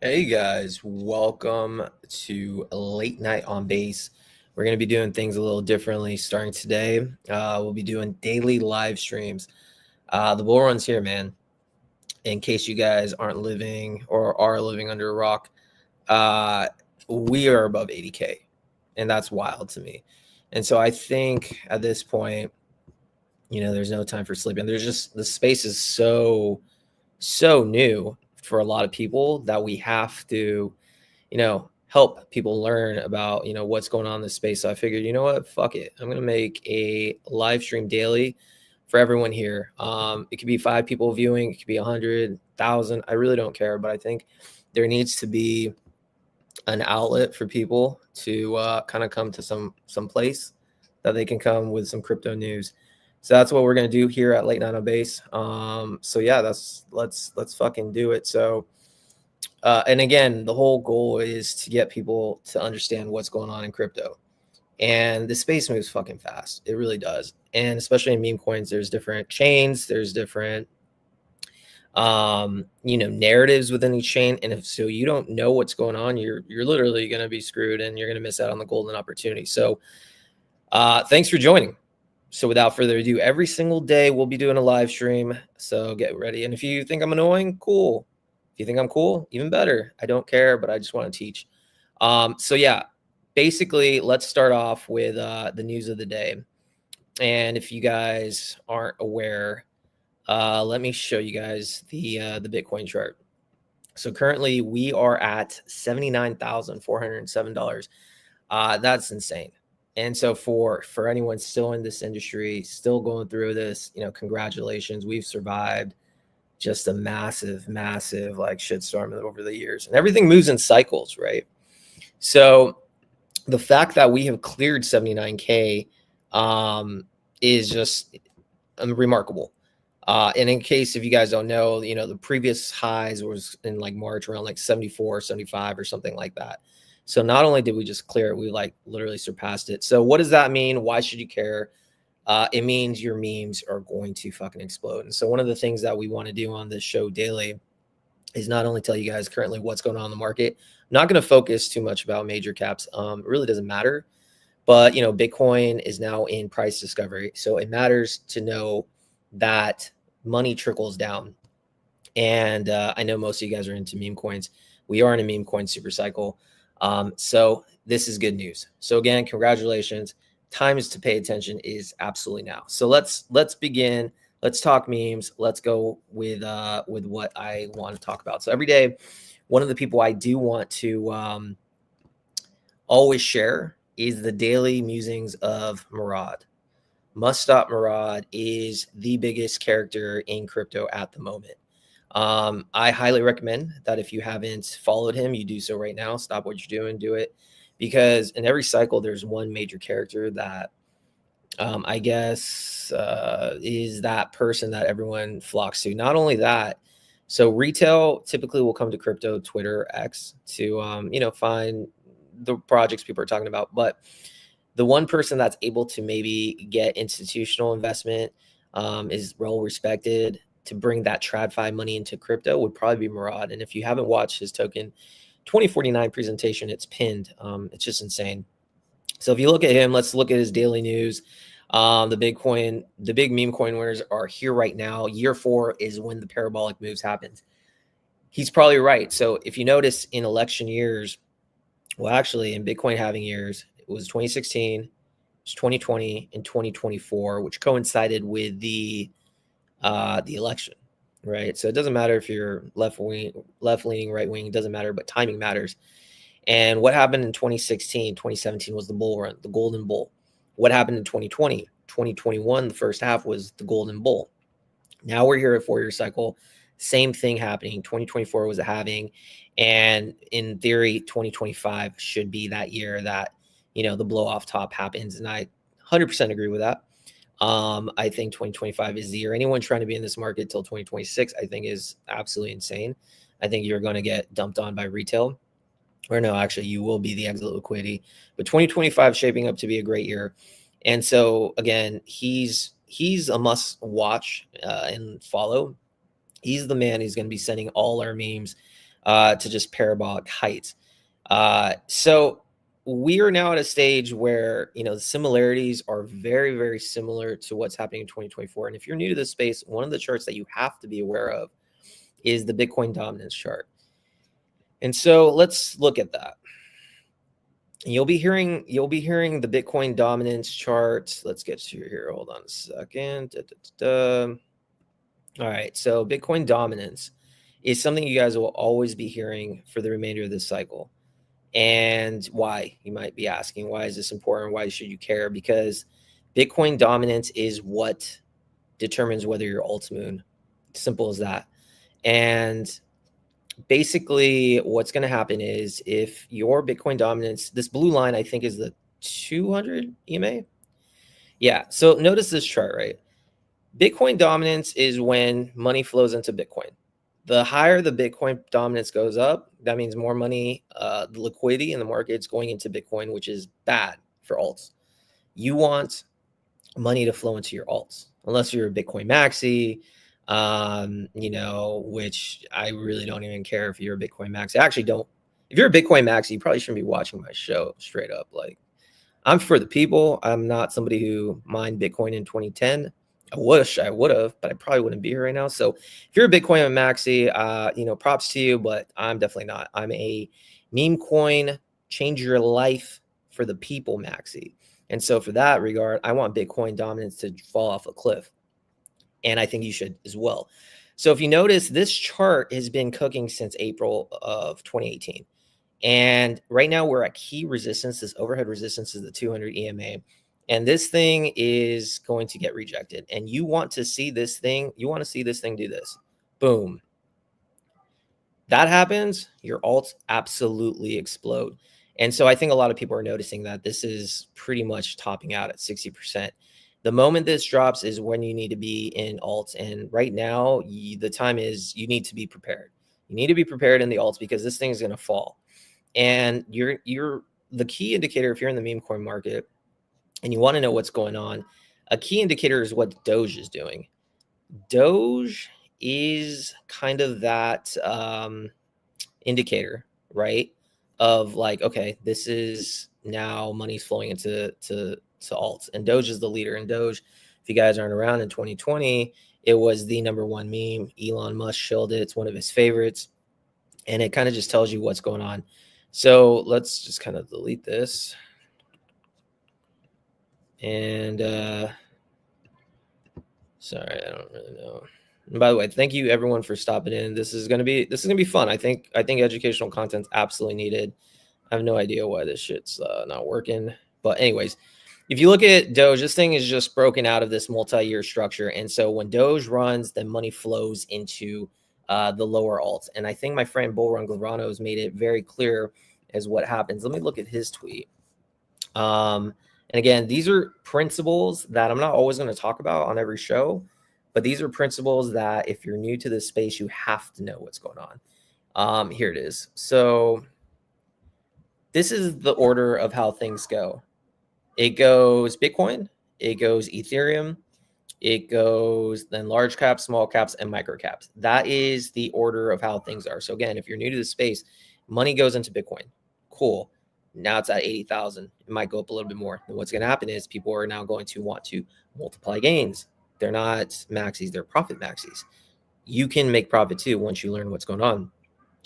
Hey guys, welcome to Late Night on Base. We're going to be doing things a little differently starting today. We'll be doing daily live streams. The bull run's here, man. In case you guys aren't living or are living under a rock, uh, we are above 80K, and that's wild to me. And so I think at this point, there's no time for sleeping. There's just the space is so new for a lot of people that we have to help people learn about, what's going on in this space. So I figured, you know what, fuck it. I'm going to make a live stream daily for everyone here. It could be 5 people viewing. It could be 100,000. I really don't care. But I think there needs to be an outlet for people to kind of come to some place that they can come with some crypto news. So that's what we're going to do here at Late Night on Base. So yeah, let's fucking do it. So, and again, the whole goal is to get people to understand what's going on in crypto. And the space moves fucking fast. It really does. And especially in meme coins, there's different chains, there's different narratives within each chain. And if so you don't know what's going on, you're literally gonna be screwed and you're gonna miss out on the golden opportunity. So thanks for joining. So without further ado, every single day we'll be doing a live stream. So get ready. And if you think I'm annoying, cool. If you think I'm cool, even better. I don't care, but I just want to teach. So yeah, basically, let's start off with the news of the day. And if you guys aren't aware, let me show you guys the Bitcoin chart. So currently we are at $79,407. That's insane. And so for anyone still in this industry, still going through this, congratulations. We've survived just a massive like shitstorm over the years. And everything moves in cycles, right? So the fact that we have cleared 79K is just remarkable. And in case if you guys don't know, the previous highs was in like March around like 74, 75 or something like that. So not only did we just clear it, we like literally surpassed it. So what does that mean? Why should you care? It means your memes are going to fucking explode. And so one of the things that we want to do on this show daily is not only tell you guys currently what's going on in the market. I'm not going to focus too much about major caps. It really doesn't matter. But, Bitcoin is now in price discovery. So it matters to know that money trickles down. And I know most of you guys are into meme coins. We are in a meme coin super cycle. So this is good news. So again, congratulations. Time is to pay attention is absolutely now. So let's begin. Let's talk memes. Let's go with what I want to talk about. So every day, one of the people I do want to always share is the daily musings of Murad. Must Stop Murad is the biggest character in crypto at the moment. I highly recommend that if you haven't followed him, you do so right now. Stop what you're doing, do it. Because in every cycle, there's one major character that I guess is that person that everyone flocks to. Not only that, so retail typically will come to crypto, Twitter, X to find the projects people are talking about. But the one person that's able to maybe get institutional investment is well respected to bring that TradFi money into crypto would probably be Murad. And if you haven't watched his token 2049 presentation, it's pinned. It's just insane. So if you look at him, let's look at his daily news. The big meme coin winners are here right now. Year 4 is when the parabolic moves happens. He's probably right. So if you notice in election years, well, actually in Bitcoin halving years, it was 2016, it was 2020, and 2024, which coincided with the election, right? So it doesn't matter if you're left leaning, right wing, it doesn't matter, but timing matters. And what happened in 2016, 2017 was the bull run, the golden bull. What happened in 2020, 2021, the first half was the golden bull. Now we're here at 4-year cycle. Same thing happening. 2024 was a halving. And in theory, 2025 should be that year that, the blow off top happens. And I 100% agree with that. I think 2025 is the year. Anyone trying to be in this market till 2026, I think is absolutely insane. I think you're going to get dumped on by retail. Or no, actually, you will be the exit liquidity. But 2025 is shaping up to be a great year. And so, again, he's a must watch and follow. He's the man who's going to be sending all our memes to just parabolic heights. So we are now at a stage where, you know, the similarities are very, very similar to what's happening in 2024. And if you're new to this space, one of the charts that you have to be aware of is the Bitcoin dominance chart. And so let's look at that. You'll be hearing the Bitcoin dominance chart. Let's get to here. Hold on a second. All right. So Bitcoin dominance is something you guys will always be hearing for the remainder of this cycle. And why? You might be asking, why is this important? Why should you care? Because Bitcoin dominance is what determines whether you're alt moon. Simple as that. And basically what's going to happen is if your Bitcoin dominance, this blue line, I think is the 200 EMA. Yeah. So notice this chart, right? Bitcoin dominance is when money flows into Bitcoin. The higher the Bitcoin dominance goes up, that means more money, the liquidity in the market is going into Bitcoin, which is bad for alts. You want money to flow into your alts, unless you're a Bitcoin maxi, you know, which I really don't even care if you're a Bitcoin maxi. I actually don't. If you're a Bitcoin maxi, you probably shouldn't be watching my show, straight up. Like, I'm for the people. I'm not somebody who mined Bitcoin in 2010. I wish I would have, but I probably wouldn't be here right now. So if you're a Bitcoin maxi, you know, props to you, but I'm definitely not. I'm a meme coin, change your life for the people maxi. And so for that regard, I want Bitcoin dominance to fall off a cliff. And I think you should as well. So if you notice, this chart has been cooking since April of 2018. And right now we're at key resistance. This overhead resistance is the 200 EMA. And this thing is going to get rejected. And you want to see this thing, do this. Boom. That happens, your alts absolutely explode. And so I think a lot of people are noticing that this is pretty much topping out at 60%. The moment this drops is when you need to be in alts. And right now, the time is you need to be prepared. You need to be prepared in the alts because this thing is going to fall. And you're the key indicator, if you're in the meme coin market and you want to know what's going on, a key indicator is what Doge is doing. Doge is kind of that indicator, right? Of like, okay, this is now money's flowing into alts, and Doge is the leader. And Doge, if you guys aren't around in 2020, it was the #1 meme. Elon Musk shilled it. It's one of his favorites. And it kind of just tells you what's going on. So let's just kind of delete this. And sorry, I don't really know. And by the way, thank you everyone for stopping in. This is gonna be fun. I think educational content's absolutely needed. I have no idea why this shit's not working. But anyways, if you look at Doge, this thing is just broken out of this multi-year structure. And so when Doge runs, then money flows into the lower alts. And I think my friend Bullrun Glavano has made it very clear as what happens. Let me look at his tweet. And again, these are principles that I'm not always going to talk about on every show, but these are principles that if you're new to this space, you have to know what's going on. Here it is. So this is the order of how things go. It goes Bitcoin, it goes Ethereum, it goes then large caps, small caps, and micro caps. That is the order of how things are. So again, if you're new to the space, money goes into Bitcoin. Cool. Now it's at 80,000. It might go up a little bit more. And what's going to happen is people are now going to want to multiply gains. They're not maxis, they're profit maxis. You can make profit too once you learn what's going on.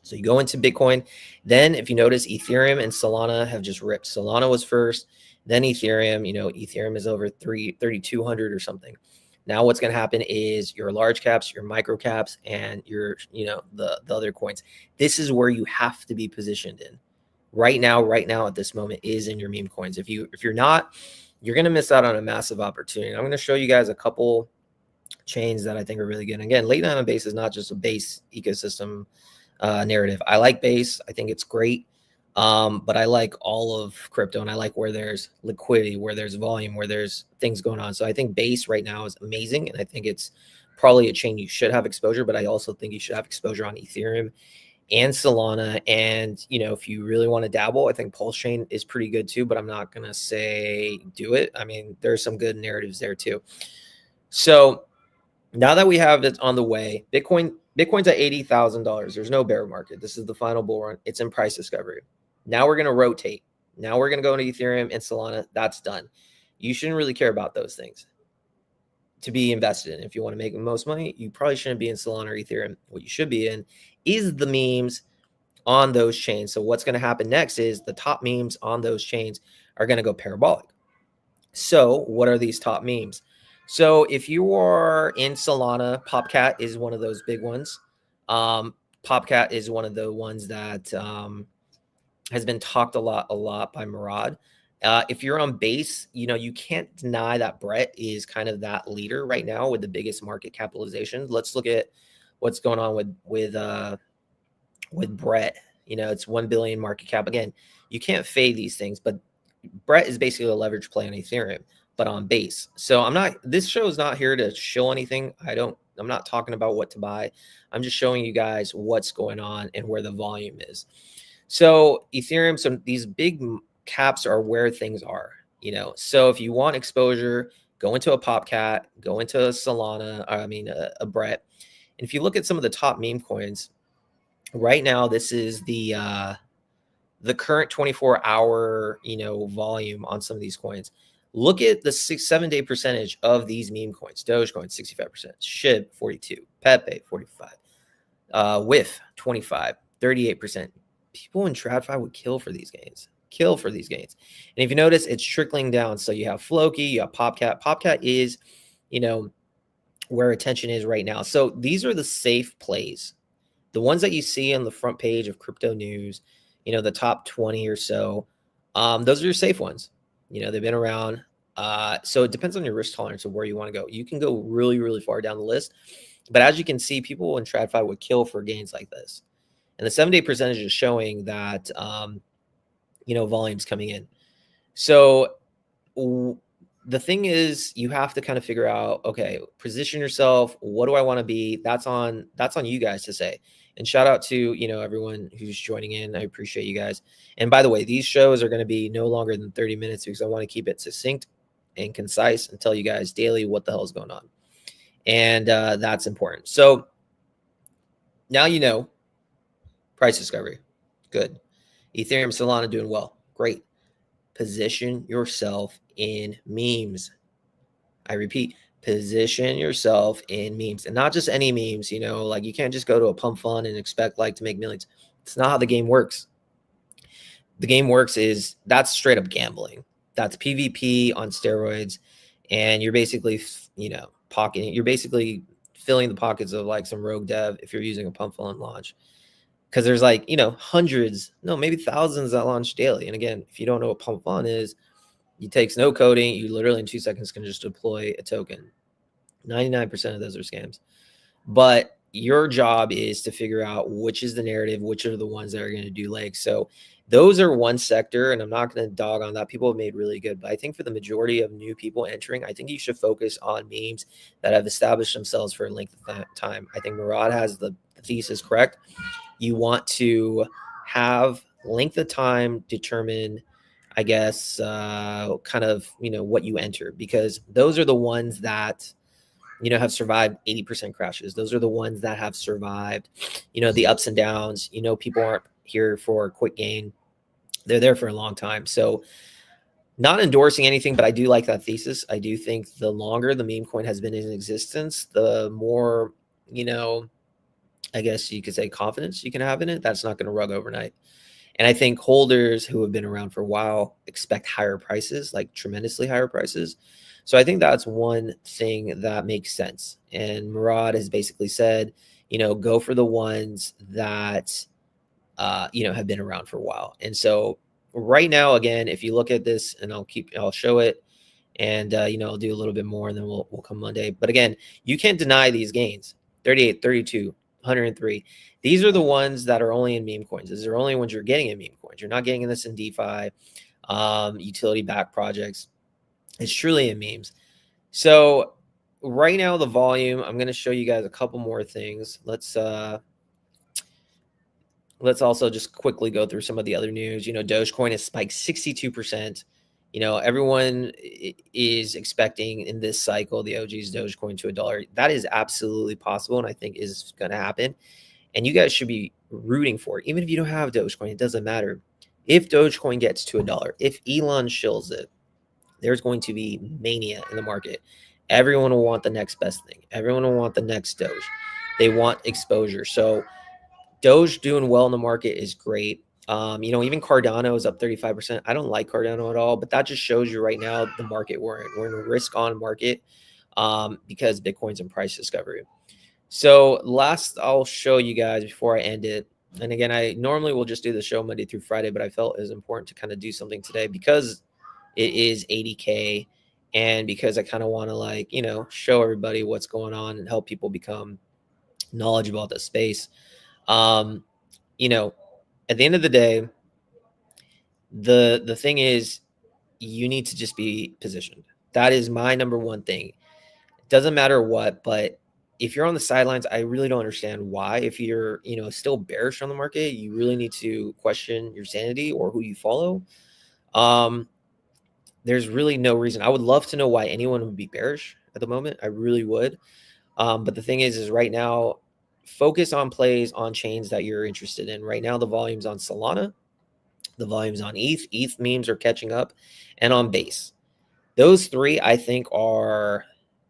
So you go into Bitcoin. Then if you notice, Ethereum and Solana have just ripped. Solana was first, then Ethereum. You know, Ethereum is over 3,200 or something. Now what's going to happen is your large caps, your micro caps, and your, you know, the other coins. This is where you have to be positioned in. Right now at this moment is in your meme coins. If you're not, you're going to miss out on a massive opportunity. I'm going to show you guys a couple chains that I think are really good. And again, late night on Base is not just a Base ecosystem narrative. I like Base. I think it's great. But I like all of crypto, and I like where there's liquidity, where there's volume, where there's things going on. So I think Base right now is amazing. And I think it's probably a chain you should have exposure, but I also think you should have exposure on Ethereum and Solana. And, you know, if you really want to dabble, I think Pulse Chain is pretty good too, but I'm not going to say do it. I mean, there's some good narratives there too. So now that we have it on the way, Bitcoin Bitcoin's at $80,000. There's no bear market. This is the final bull run. It's in price discovery. Now we're going to rotate. Now we're going to go into Ethereum and Solana. That's done. You shouldn't really care about those things to be invested in. If you want to make the most money, you probably shouldn't be in Solana or Ethereum. What you should be in is the memes on those chains. So what's going to happen next is the top memes on those chains are going to go parabolic. So what are these top memes? So if you are in Solana, Popcat is one of those big ones. Popcat is one of the ones that has been talked a lot by Murad. If you're on base, you can't deny that Brett is kind of that leader right now with the biggest market capitalization. Let's look at what's going on with Brett. It's 1 billion market cap. Again, you can't fade these things, but Brett is basically a leverage play on Ethereum, but on base. So this show is not here to show anything. I'm not talking about what to buy. I'm just showing you guys what's going on and where the volume is. So Ethereum, so these big caps are where things are, So if you want exposure, go into a Popcat, go into a Solana, a Brett. And if you look at some of the top meme coins right now, this is the current 24-hour, volume on some of these coins. Look at the 7-day percentage of these meme coins. Dogecoin, 65%. SHIB, 42%. Pepe, 45%. WIF, 25%. 38%. People in TradFi would kill for these gains. And if you notice, it's trickling down. So you have Floki, you have Popcat. Popcat is, where attention is right now. So these are the safe plays. The ones that you see on the front page of crypto news, the top 20 or so, those are your safe ones. They've been around. So it depends on your risk tolerance of where you want to go. You can go really, really far down the list. But as you can see, people in TradFi would kill for gains like this. And the 7-day percentage is showing that, volume's coming in. So the thing is, you have to kind of figure out, okay, position yourself. What do I want to be? That's on you guys to say. And shout out to, everyone who's joining in. I appreciate you guys. And by the way, these shows are going to be no longer than 30 minutes because I want to keep it succinct and concise and tell you guys daily what the hell is going on. And that's important. So now price discovery. Good. Ethereum, Solana doing well. Great. Position yourself in memes. I repeat, position yourself in memes, and not just any memes. Like you can't just go to a pump fund and expect to make millions. It's not how the game works. The game works is that's straight up gambling. That's PvP on steroids, and you're basically pocketing. You're basically filling the pockets of some rogue dev if you're using a pump fund launch, because there's hundreds, no, maybe thousands that launch daily. And again, if you don't know what pump fund is, you take no coding. You literally in 2 seconds can just deploy a token. 99% of those are scams. But your job is to figure out which is the narrative, which are the ones that are going to do legs. So those are one sector, and I'm not going to dog on that. People have made really good. But I think for the majority of new people entering, I think you should focus on memes that have established themselves for a length of time. I think Murad has the thesis correct. You want to have length of time determine, I guess, kind of, what you enter, because those are the ones that, have survived 80% crashes. Those are the ones that have survived, the ups and downs. People aren't here for a quick gain. They're there for a long time. So not endorsing anything, but I do like that thesis. I do think the longer the meme coin has been in existence, the more, I guess you could say confidence you can have in it. That's not going to rug overnight. And I think holders who have been around for a while expect higher prices, like tremendously higher prices. So I think that's one thing that makes sense. And Murad has basically said, go for the ones that, have been around for a while. And so right now, again, if you look at this, and I'll show it, and, I'll do a little bit more, and then we'll come Monday. But again, you can't deny these gains, 38, 32, 103. These are the ones that are only in meme coins. These are only ones you're getting in meme coins. You're not getting this in DeFi, utility-backed projects. It's truly in memes. So right now, the volume, I'm going to show you guys a couple more things. Let's also just quickly go through some of the other news. Dogecoin has spiked 62%. Everyone is expecting in this cycle the OG's Dogecoin to $1. That is absolutely possible, and I think is going to happen. And you guys should be rooting for it, even if you don't have Dogecoin. It doesn't matter. If Dogecoin gets to $1, if Elon shills it, there's going to be mania in the market. Everyone will want the next best thing. Everyone will want the next Doge. They want exposure. So Doge doing well in the market is great. Even Cardano is up 35%. I don't like Cardano at all, but that just shows you right now the market we're in. We're in a risk-on market because Bitcoin's in price discovery. So last, I'll show you guys before I end it. And again, I normally will just do the show Monday through Friday, but I felt it was important to kind of do something today because it is 80K and because I kind of want to show everybody what's going on and help people become knowledgeable about the space. At the end of the day, the thing is you need to just be positioned. That is my number one thing. It doesn't matter what, but if you're on the sidelines, I really don't understand why. If you're, still bearish on the market, you really need to question your sanity or who you follow. There's really no reason. I would love to know why anyone would be bearish at the moment. I really would. But the thing is right now, focus on plays on chains that you're interested in. Right now, the volume's on Solana, the volume's on ETH. ETH memes are catching up, and on Base. Those three, I think, are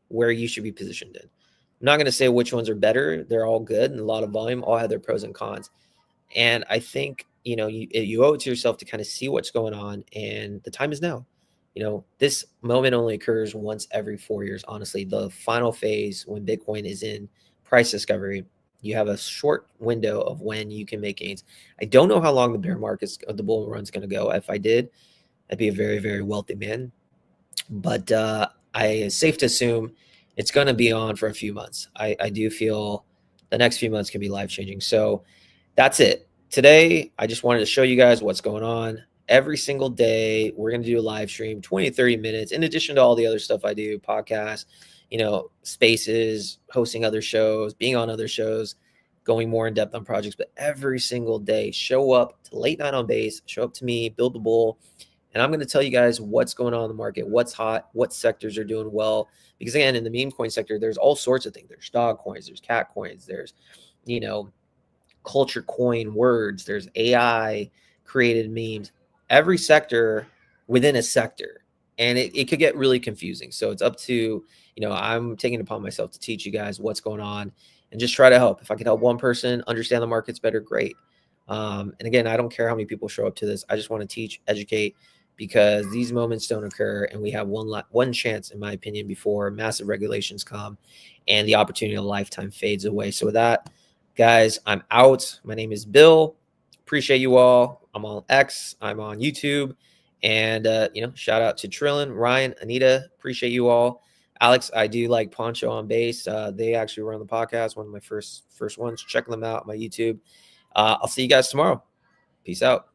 where you should be positioned in. I'm not going to say which ones are better. They're all good and a lot of volume, all have their pros and cons. And I think, you owe it to yourself to kind of see what's going on. And the time is now. This moment only occurs once every 4 years. Honestly, the final phase when Bitcoin is in price discovery, you have a short window of when you can make gains. I don't know how long the bear market, the bull run is going to go. If I did, I'd be a very, very wealthy man. But it's safe to assume it's going to be on for a few months. I do feel the next few months can be life-changing. So that's it. Today, I just wanted to show you guys what's going on. Every single day, we're going to do a live stream, 20 to 30 minutes, in addition to all the other stuff I do, podcasts, spaces, hosting other shows, being on other shows, going more in depth on projects. But every single day, show up to Late Night on Base, show up to me, Build the Bull, and I'm going to tell you guys what's going on in the market, what's hot, what sectors are doing well. Because again, in the meme coin sector, there's all sorts of things. There's dog coins, there's cat coins, there's, culture coin words, there's AI created memes, every sector within a sector. And it could get really confusing. So it's up to, I'm taking it upon myself to teach you guys what's going on and just try to help. If I can help one person understand the markets better, great. And again, I don't care how many people show up to this. I just want to teach, educate, because these moments don't occur, and we have one chance, in my opinion, before massive regulations come and the opportunity of a lifetime fades away. So with that, guys, I'm out. My name is Bill. Appreciate you all. I'm on X. I'm on YouTube. And, shout out to Trillin, Ryan, Anita. Appreciate you all. Alex, I do like Poncho on Base. They actually were on the podcast, one of my first ones. Check them out on my YouTube. I'll see you guys tomorrow. Peace out.